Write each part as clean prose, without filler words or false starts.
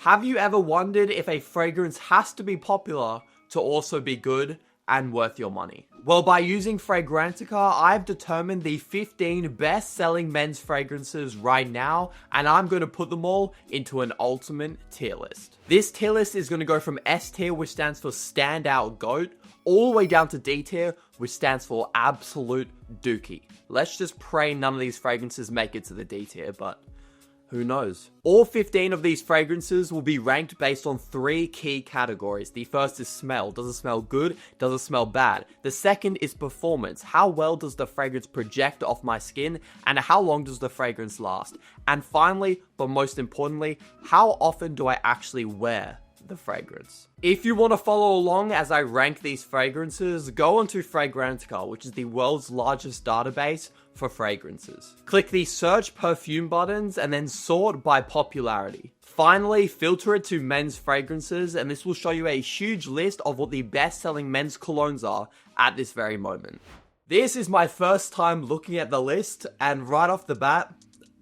Have you ever wondered if a fragrance has to be popular to also be good and worth your money? Well, by using Fragrantica, I've determined the 15 best-selling men's fragrances right now, and I'm going to put them all into an ultimate tier list. This tier list is going to go from S tier, which stands for standout GOAT, all the way down to D tier, which stands for absolute dookie. Let's just pray none of these fragrances make it to the D tier, but who knows? All 15 of these fragrances will be ranked based on 3 key categories. The first is smell. Does it smell good? Does it smell bad? The second is performance. How well does the fragrance project off my skin? And how long does the fragrance last? And finally, but most importantly, how often do I actually wear the fragrance? If you want to follow along as I rank these fragrances, go onto Fragrantica, which is the world's largest database for fragrances. Click the search perfume buttons and then sort by popularity. Finally, filter it to men's fragrances, and this will show you a huge list of what the best-selling men's colognes are at this very moment. This is my first time looking at the list, and right off the bat,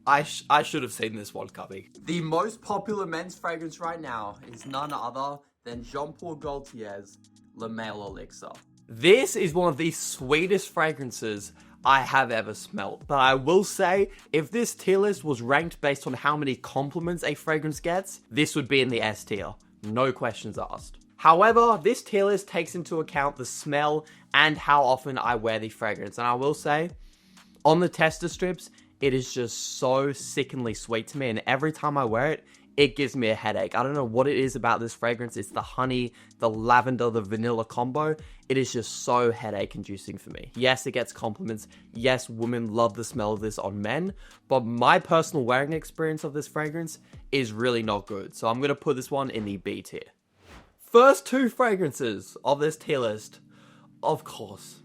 I should have seen this one coming. The most popular men's fragrance right now is none other than Jean-Paul Gaultier's Le Male Elixir. This is one of the sweetest fragrances I have ever smelt, but I will say, if this tier list was ranked based on how many compliments a fragrance gets, this would be in the S tier. No questions asked. However, this tier list takes into account the smell and how often I wear the fragrance, and I will say, on the tester strips, it is just so sickeningly sweet to me, and every time I wear it, it gives me a headache. I don't know what it is about this fragrance. It's the honey, the lavender, the vanilla combo. It is just so headache inducing for me. Yes, it gets compliments. Yes, women love the smell of this on men, but my personal wearing experience of this fragrance is really not good. So I'm going to put this one in the B tier. First 2 fragrances of this tier list, of course.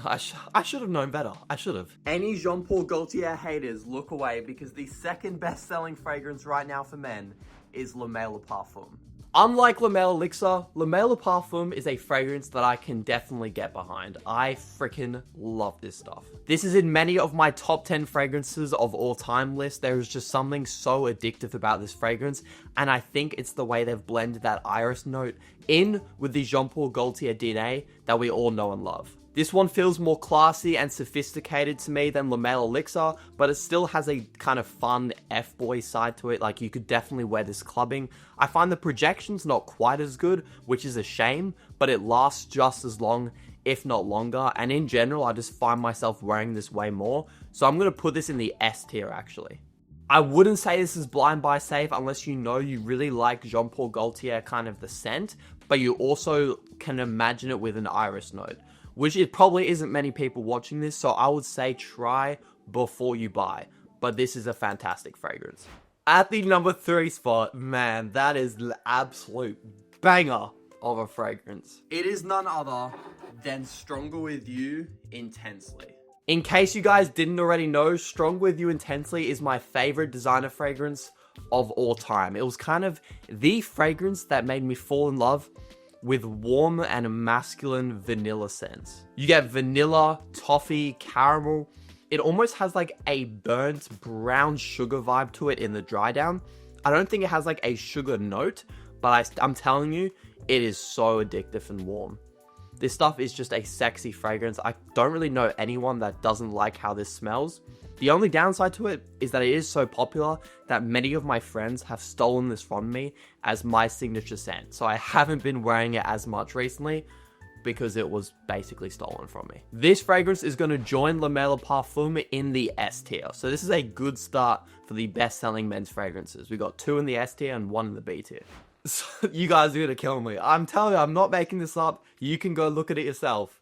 I should have known better. I should have. Any Jean-Paul Gaultier haters, look away, because the second best-selling fragrance right now for men is Le Male Parfum. Unlike Le Male Elixir, Le Male Parfum is a fragrance that I can definitely get behind. I freaking love this stuff. This is in many of my top 10 fragrances of all time list. There is just something so addictive about this fragrance, and I think it's the way they've blended that iris note in with the Jean-Paul Gaultier DNA that we all know and love. This one feels more classy and sophisticated to me than Le Male Elixir, but it still has a kind of fun F-boy side to it. Like, you could definitely wear this clubbing. I find the projection's not quite as good, which is a shame, but it lasts just as long, if not longer. And in general, I just find myself wearing this way more. So I'm going to put this in the S tier, actually. I wouldn't say this is blind buy safe unless you know you really like Jean-Paul Gaultier, kind of the scent, but you also can imagine it with an iris note, which it probably isn't many people watching this, so I would say try before you buy. But this is a fantastic fragrance. At the number 3 spot, man, that is the absolute banger of a fragrance. It is none other than Stronger With You Intensely. In case you guys didn't already know, Stronger With You Intensely is my favorite designer fragrance of all time. It was kind of the fragrance that made me fall in love with warm and masculine vanilla scents. You get vanilla, toffee, caramel. It almost has like a burnt brown sugar vibe to it in the dry down. I don't think it has like a sugar note, but I'm telling you, it is so addictive and warm. This stuff is just a sexy fragrance. I don't really know anyone that doesn't like how this smells. The only downside to it is that it is so popular that many of my friends have stolen this from me as my signature scent. So I haven't been wearing it as much recently because it was basically stolen from me. This fragrance is going to join Le Male Parfum in the S tier. So this is a good start for the best-selling men's fragrances. We got 2 in the S tier and 1 in the B tier. So you guys are going to kill me. I'm telling you, I'm not making this up. You can go look at it yourself.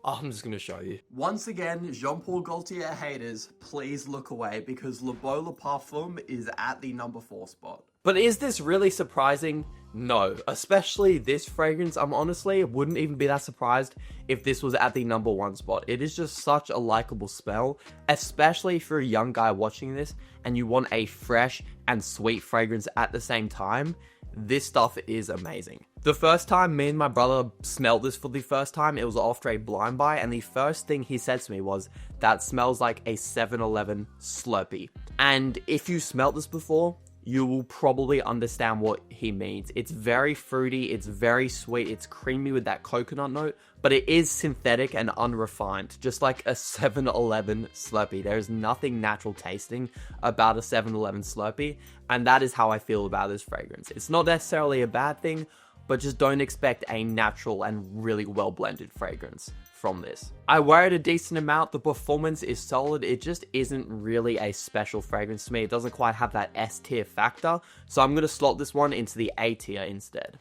I'm just going to show you. Once again, Jean-Paul Gaultier haters, please look away because Le Beau Parfum is at the number 4 spot. But is this really surprising? No, especially this fragrance. I'm honestly wouldn't even be that surprised if this was at the number 1 spot. It is just such a likable smell, especially if you're a young guy watching this and you want a fresh and sweet fragrance at the same time. This stuff is amazing. The first time me and my brother smelled this for the first time, it was after a blind buy, and the first thing he said to me was, "That smells like a 7-Eleven Slurpee." And if you smelt this before, you will probably understand what he means. It's very fruity, it's very sweet, it's creamy with that coconut note, but it is synthetic and unrefined, just like a 7-Eleven Slurpee. There is nothing natural tasting about a 7-Eleven Slurpee, and that is how I feel about this fragrance. It's not necessarily a bad thing, but just don't expect a natural and really well blended fragrance from this. I wear it a decent amount. The performance is solid. It just isn't really a special fragrance to me. It doesn't quite have that S tier factor. So I'm going to slot this one into the A tier instead.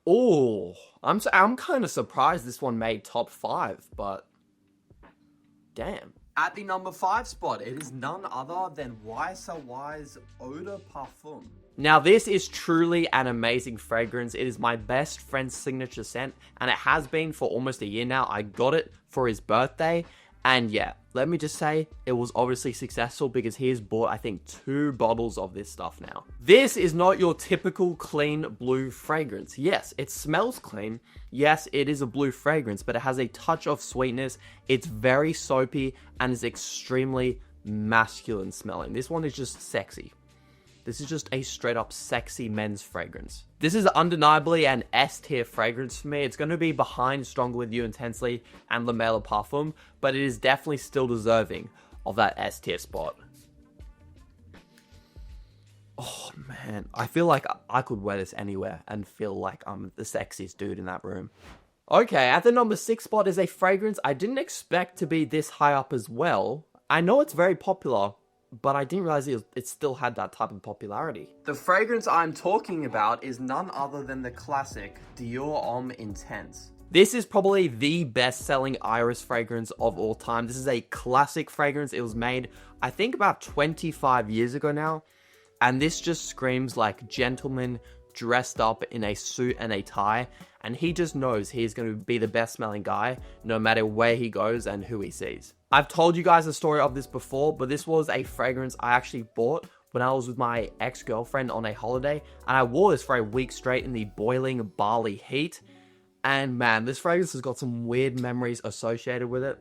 Oh, I'm kind of surprised this one made top 5, but damn. At the number 5 spot, it is none other than SWY's Eau De Parfum. Now, this is truly an amazing fragrance. It is my best friend's signature scent, and it has been for almost a year now. I got it for his birthday, and yeah, let me just say, it was obviously successful because he has bought, I think, 2 bottles of this stuff now. This is not your typical clean blue fragrance. Yes, it smells clean. Yes, it is a blue fragrance, but it has a touch of sweetness. It's very soapy and is extremely masculine smelling. This one is just sexy. This is just a straight up sexy men's fragrance. This is undeniably an S tier fragrance for me. It's going to be behind Stronger With You Intensely and Le Male Parfum, but it is definitely still deserving of that S tier spot. Oh man, I feel like I could wear this anywhere and feel like I'm the sexiest dude in that room. Okay, at the number 6 spot is a fragrance I didn't expect to be this high up as well. I know it's very popular, but I didn't realize it still had that type of popularity. The fragrance I'm talking about is none other than the classic Dior Homme Intense. This is probably the best-selling iris fragrance of all time. This is a classic fragrance. It was made, I think, about 25 years ago now. And this just screams like gentleman dressed up in a suit and a tie. And he just knows he's going to be the best-smelling guy no matter where he goes and who he sees. I've told you guys the story of this before, but this was a fragrance I actually bought when I was with my ex-girlfriend on a holiday, and I wore this for a week straight in the boiling Bali heat, and man, this fragrance has got some weird memories associated with it.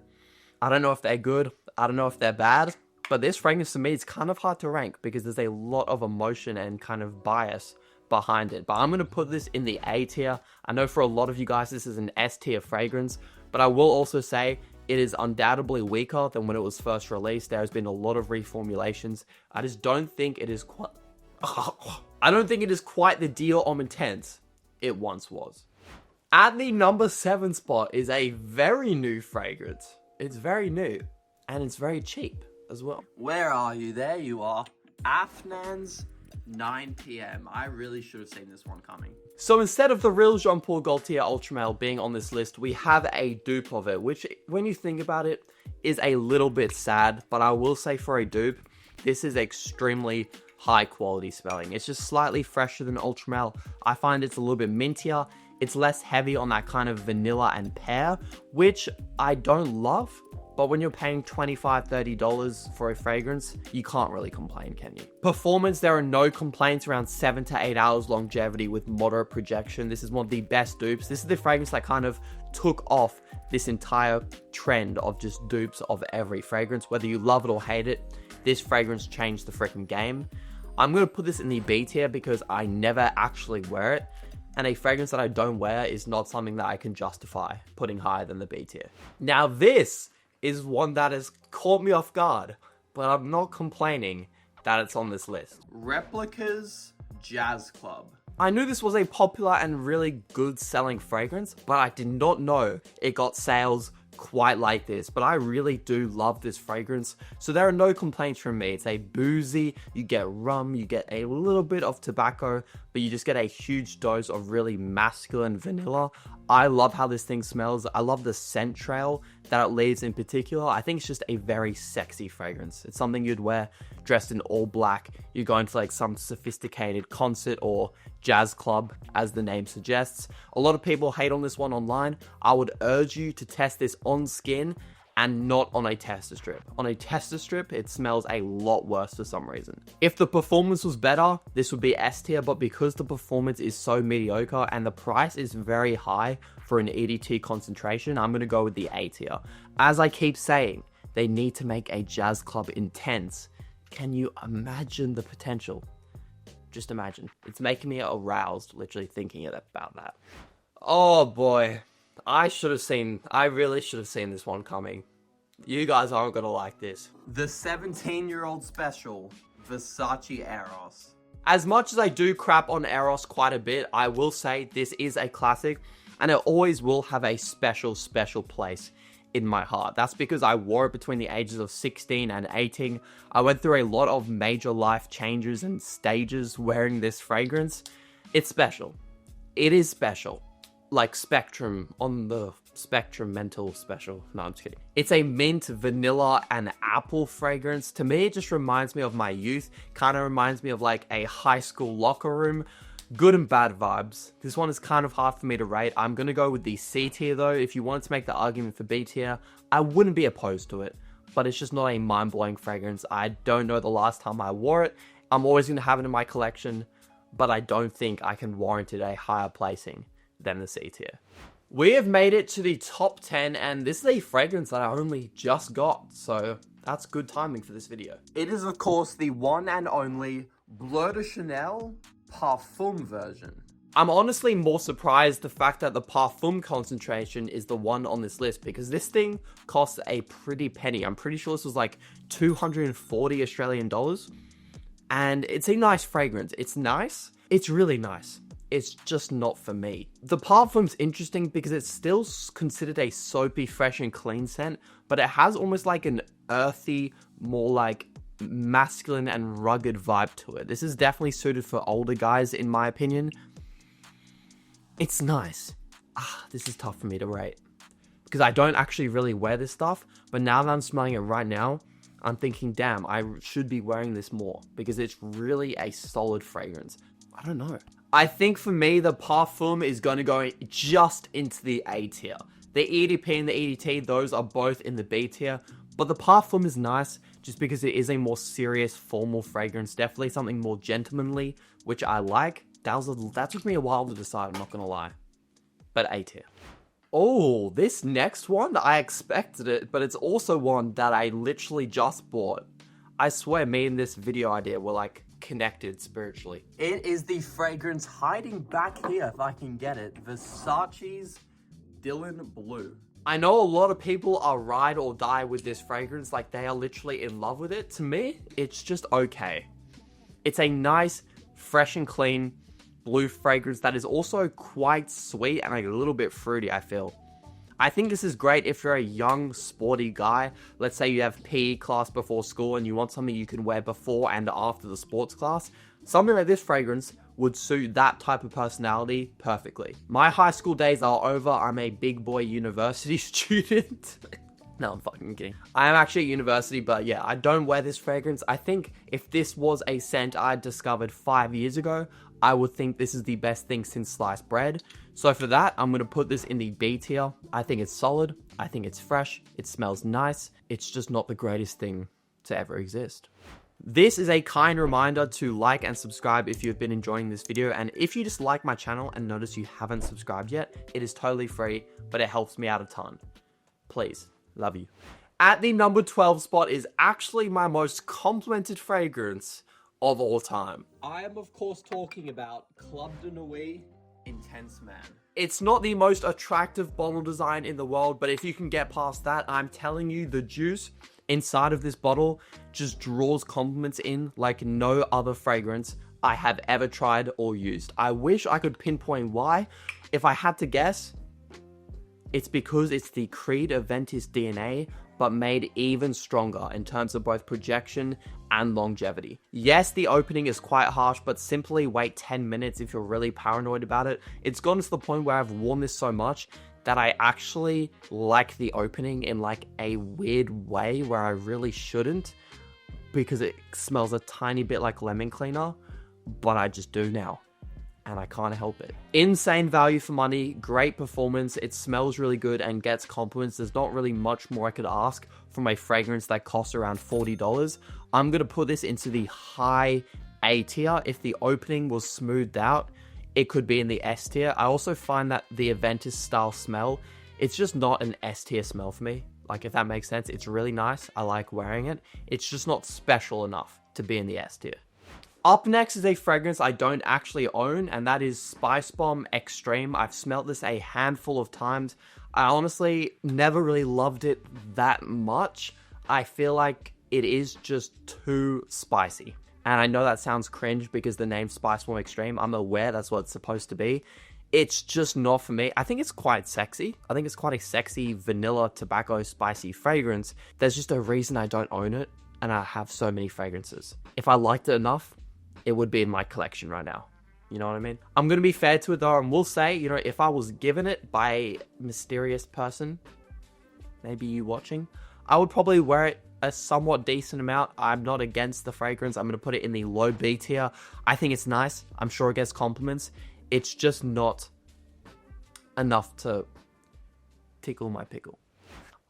I don't know if they're good, I don't know if they're bad, but this fragrance to me is kind of hard to rank because there's a lot of emotion and kind of bias behind it, but I'm going to put this in the A tier. I know for a lot of you guys this is an S tier fragrance, but I will also say it is undoubtedly weaker than when it was first released. There has been a lot of reformulations. I just don't think it is quite... I don't think it is quite the Dior Homme Intense it once was. At the number 7 spot is a very new fragrance. It's very new, and it's very cheap as well. Where are you? There you are. Afnan's 9 PM. I really should have seen this one coming. So instead of the real Jean Paul Gaultier Ultra Male being on this list, we have a dupe of it, which when you think about it is a little bit sad, but I will say for a dupe, this is extremely high quality smelling. It's just slightly fresher than Ultra Male. I find it's a little bit mintier. It's less heavy on that kind of vanilla and pear, which I don't love. But when you're paying $25, $30 for a fragrance, you can't really complain, can you? Performance, there are no complaints, around 7 to 8 hours longevity with moderate projection. This is one of the best dupes. This is the fragrance that kind of took off this entire trend of just dupes of every fragrance. Whether you love it or hate it, this fragrance changed the freaking game. I'm going to put this in the B tier because I never actually wear it. And a fragrance that I don't wear is not something that I can justify putting higher than the B tier. Now this is one that has caught me off guard, but I'm not complaining that it's on this list. Replica's Jazz Club. I knew this was a popular and really good selling fragrance, but I did not know it got sales quite like this. But I really do love this fragrance, so there are no complaints from me. It's a boozy, you get rum, you get a little bit of tobacco, but you just get a huge dose of really masculine vanilla. I love how this thing smells. I love the scent trail that it leaves in particular. I think it's just a very sexy fragrance. It's something you'd wear dressed in all black. You're going to like some sophisticated concert or jazz club, as the name suggests. A lot of people hate on this one online. I would urge you to test this on skin and not on a tester strip. On a tester strip, it smells a lot worse for some reason. If the performance was better, this would be S tier, but because the performance is so mediocre and the price is very high for an EDT concentration, I'm gonna go with the A tier. As I keep saying, they need to make a jazz club intense. Can you imagine the potential? Just imagine. It's making me aroused, literally thinking about that. Oh boy. I really should have seen this one coming. You guys aren't gonna like this. The 17-year-old special, Versace Eros. As much as I do crap on Eros quite a bit, I will say this is a classic, and it always will have a special place in my heart. That's because I wore it between the ages of 16 and 18. I went through a lot of major life changes and stages wearing this fragrance. It's special. It is special. Like Spectrum on the Spectrum Mental Special. No, I'm just kidding. It's a mint, vanilla, and apple fragrance. To me, it just reminds me of my youth. Kind of reminds me of like a high school locker room. Good and bad vibes. This one is kind of hard for me to rate. I'm going to go with the C tier though. If you wanted to make the argument for B tier, I wouldn't be opposed to it. But it's just not a mind-blowing fragrance. I don't know the last time I wore it. I'm always going to have it in my collection. But I don't think I can warrant it a higher placing than the C tier. We have made it to the top 10, and this is a fragrance that I only just got. So that's good timing for this video. It is of course the one and only Bleu de Chanel Parfum version. I'm honestly more surprised the fact that the Parfum concentration is the one on this list, because this thing costs a pretty penny. I'm pretty sure this was like 240 Australian dollars. And it's a nice fragrance. It's nice. It's really nice. It's just not for me. The Parfum's interesting because it's still considered a soapy, fresh and clean scent, but it has almost like an earthy, more like masculine and rugged vibe to it. This is definitely suited for older guys, in my opinion. It's nice. This is tough for me to rate because I don't actually really wear this stuff, but now that I'm smelling it right now, I'm thinking, damn, I should be wearing this more because it's really a solid fragrance. I don't know. I think for me, the Parfum is going to go just into the A tier. The EDP and the EDT, those are both in the B tier, but the Parfum is nice just because it is a more serious, formal fragrance. Definitely something more gentlemanly, which I like. That took me a while to decide, I'm not going to lie. But A tier. Oh, this next one, I expected it, but it's also one that I literally just bought. I swear me and this video idea were like connected spiritually. It is the fragrance hiding back here, if I can get it. Versace's Bleu. I know a lot of people are ride or die with this fragrance, like they are literally in love with it. To me, it's just okay. It's a nice, fresh and clean blue fragrance that is also quite sweet and a little bit fruity, I feel. I think this is great if you're a young, sporty guy. Let's say you have PE class before school and you want something you can wear before and after the sports class. Something like this fragrance would suit that type of personality perfectly. My high school days are over. I'm a big boy university student. No, I'm fucking kidding. I am actually at university, but yeah, I don't wear this fragrance. I think if this was a scent I discovered 5 years ago, I would think this is the best thing since sliced bread. So for that, I'm going to put this in the B tier. I think it's solid. I think it's fresh. It smells nice. It's just not the greatest thing to ever exist. This is a kind reminder to like and subscribe if you've been enjoying this video. And if you just like my channel and notice you haven't subscribed yet, it is totally free, but it helps me out a ton. Please, love you. At the number 12 spot is actually my most complimented fragrance of all time. I am of course talking about Club de Nuit Intense Man. It's not the most attractive bottle design in the world, but if you can get past that, I'm telling you, the juice inside of this bottle just draws compliments in like no other fragrance I have ever tried or used. I wish I could pinpoint why. If I had to guess, it's because it's the Creed Aventus DNA, but made even stronger in terms of both projection and longevity. Yes, the opening is quite harsh, but simply wait 10 minutes if you're really paranoid about it. It's gotten to the point where I've worn this so much that I actually like the opening in like a weird way where I really shouldn't, because it smells a tiny bit like lemon cleaner, but I just do now. And I can't help it. Insane value for money, great performance, it smells really good and gets compliments. There's not really much more I could ask from a fragrance that costs around $40. I'm gonna put this into the high A tier. If the opening was smoothed out, it could be in the S tier. I also find that the Aventus style smell, it's just not an S tier smell for me. Like, if that makes sense, it's really nice. I like wearing it. It's just not special enough to be in the S tier. Up next is a fragrance I don't actually own, and that is Spicebomb Extreme. I've smelt this a handful of times. I honestly never really loved it that much. I feel like it is just too spicy. And I know that sounds cringe because the name Spicebomb Extreme, I'm aware that's what it's supposed to be. It's just not for me. I think it's quite sexy. I think it's quite a sexy vanilla tobacco spicy fragrance. There's just a reason I don't own it, and I have so many fragrances. If I liked it enough, it would be in my collection right now. You know what I mean? I'm going to be fair to it though, and will say, you know, if I was given it by a mysterious person, maybe you watching, I would probably wear it a somewhat decent amount. I'm not against the fragrance. I'm going to put it in the low B tier. I think it's nice. I'm sure it gets compliments. It's just not enough to tickle my pickle.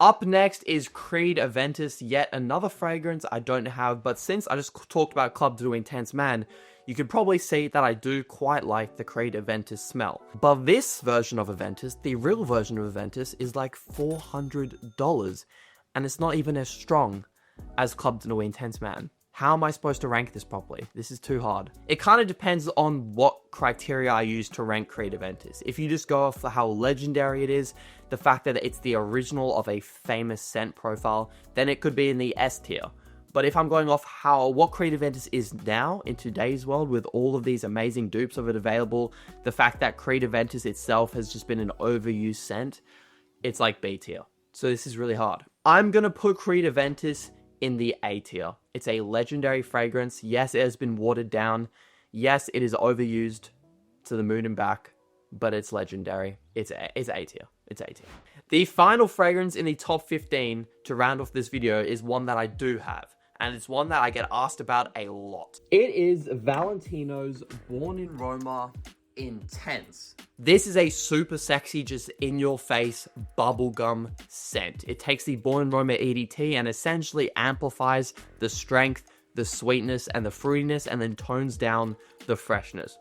Up next is Creed Aventus, yet another fragrance I don't have, but since I just talked about Club de Nuit Intense Man, you can probably see that I do quite like the Creed Aventus smell. But this version of Aventus, the real version of Aventus, is like $400, and it's not even as strong as Club de Nuit Intense Man. How am I supposed to rank this properly? This is too hard. It kind of depends on what criteria I use to rank Creed Aventus. If you just go off how legendary it is, the fact that it's the original of a famous scent profile, then it could be in the S tier. But if I'm going off what Creed Aventus is now in today's world with all of these amazing dupes of it available, the fact that Creed Aventus itself has just been an overused scent, it's like B tier. So this is really hard. I'm going to put Creed Aventus in the A tier. It's a legendary fragrance. Yes, it has been watered down. Yes, it is overused to the moon and back, but it's legendary. It's A tier. It's A tier. The final fragrance in the top 15 to round off this video is one that I do have, and it's one that I get asked about a lot. It is Valentino's Born in Roma Intense. This is a super sexy, just in-your-face bubblegum scent. It takes the Born in Roma EDT and essentially amplifies the strength, the sweetness, and the fruitiness, and then tones down the freshness.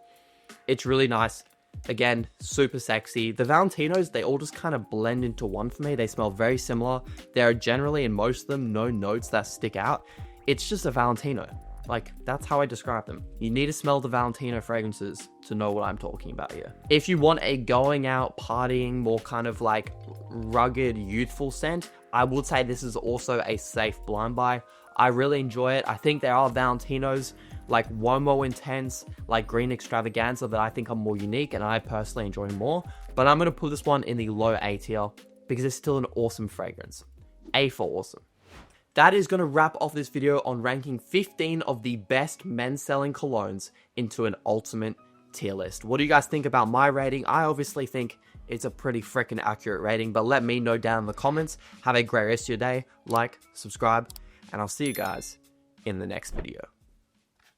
It's really nice. Again, super sexy. The Valentinos, they all just kind of blend into one for me. They smell very similar. There are generally, in most of them, no notes that stick out. It's just a Valentino. Like, that's how I describe them. You need to smell the Valentino fragrances to know what I'm talking about here. If you want a going out, partying, more kind of like rugged, youthful scent, I would say this is also a safe blind buy. I really enjoy it. I think there are Valentinos like Womo Intense, like Green Extravaganza that I think are more unique and I personally enjoy more. But I'm going to put this one in the low A tier because it's still an awesome fragrance. A for awesome. That is going to wrap off this video on ranking 15 of the best men's selling colognes into an ultimate tier list. What do you guys think about my rating? I obviously think it's a pretty freaking accurate rating, but let me know down in the comments. Have a great rest of your day. Like, subscribe, and I'll see you guys in the next video.